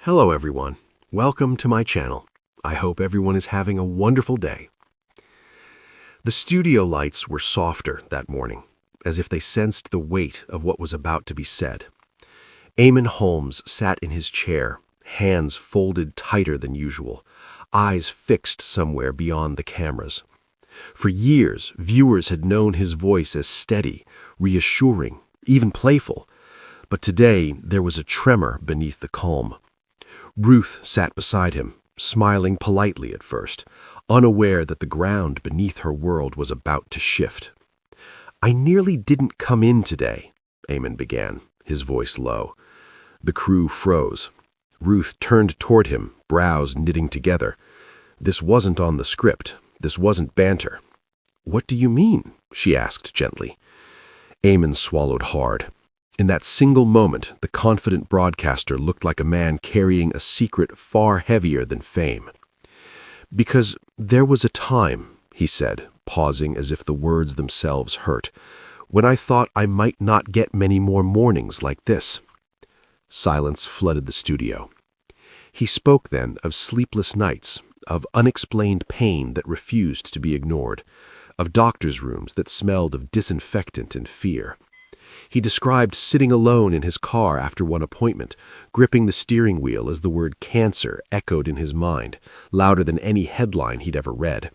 Hello everyone. Welcome to my channel. I hope everyone is having a wonderful day. The studio lights were softer that morning, as if they sensed the weight of what was about to be said. Eamonn Holmes sat in his chair, hands folded tighter than usual, eyes fixed somewhere beyond the cameras. For years, viewers had known his voice as steady, reassuring, even playful. But today, there was a tremor beneath the calm. Ruth sat beside him, smiling politely at first, unaware that the ground beneath her world was about to shift. "I nearly didn't come in today," Eamonn began, his voice low. The crew froze. Ruth turned toward him, brows knitting together. This wasn't on the script. This wasn't banter. "What do you mean?" she asked gently. Eamonn swallowed hard. In that single moment, the confident broadcaster looked like a man carrying a secret far heavier than fame. "Because there was a time," he said, pausing as if the words themselves hurt, "when I thought I might not get many more mornings like this." Silence flooded the studio. He spoke then of sleepless nights, of unexplained pain that refused to be ignored, of doctors' rooms that smelled of disinfectant and fear. He described sitting alone in his car after one appointment, gripping the steering wheel as the word cancer echoed in his mind, louder than any headline he'd ever read.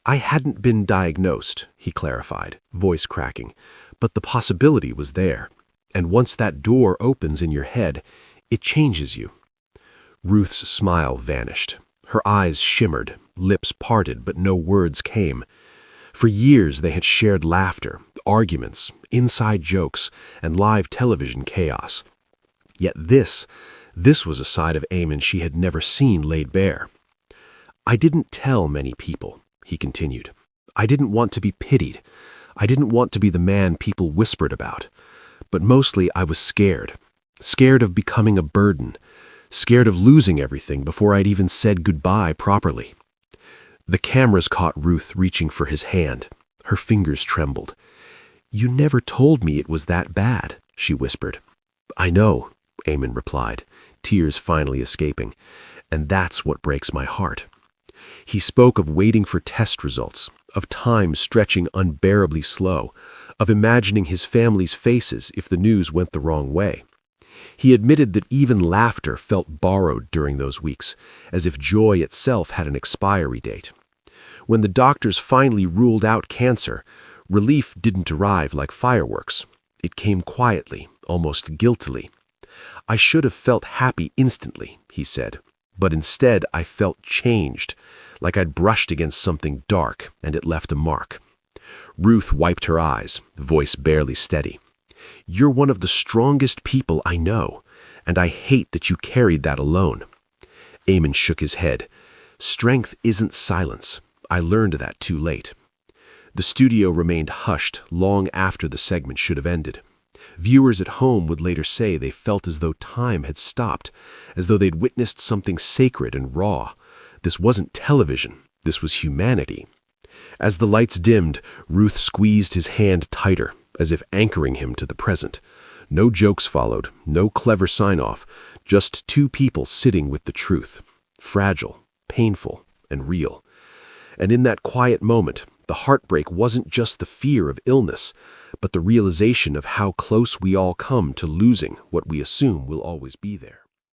"I hadn't been diagnosed," he clarified, voice cracking, "but the possibility was there. And once that door opens in your head, it changes you." Ruth's smile vanished. Her eyes shimmered, lips parted, but no words came. For years they had shared laughter, arguments, inside jokes, and live television chaos. Yet this was a side of Eamonn she had never seen laid bare. "I didn't tell many people," he continued. "I didn't want to be pitied. I didn't want to be the man people whispered about. But mostly I was scared. Scared of becoming a burden. Scared of losing everything before I'd even said goodbye properly." The cameras caught Ruth reaching for his hand. Her fingers trembled. "You never told me it was that bad," she whispered. "I know," Eamonn replied, tears finally escaping, "and that's what breaks my heart." He spoke of waiting for test results, of time stretching unbearably slow, of imagining his family's faces if the news went the wrong way. He admitted that even laughter felt borrowed during those weeks, as if joy itself had an expiry date. When the doctors finally ruled out cancer, relief didn't arrive like fireworks. It came quietly, almost guiltily. "I should have felt happy instantly," he said, "but instead I felt changed, like I'd brushed against something dark and it left a mark." Ruth wiped her eyes, voice barely steady. "You're one of the strongest people I know, and I hate that you carried that alone." Eamonn shook his head. "Strength isn't silence. I learned that too late." The studio remained hushed long after the segment should have ended. Viewers at home would later say they felt as though time had stopped, as though they'd witnessed something sacred and raw. This wasn't television. This was humanity. As the lights dimmed, Ruth squeezed his hand tighter, as if anchoring him to the present. No jokes followed, no clever sign-off, just two people sitting with the truth, fragile, painful, and real. And in that quiet moment, the heartbreak wasn't just the fear of illness, but the realization of how close we all come to losing what we assume will always be there.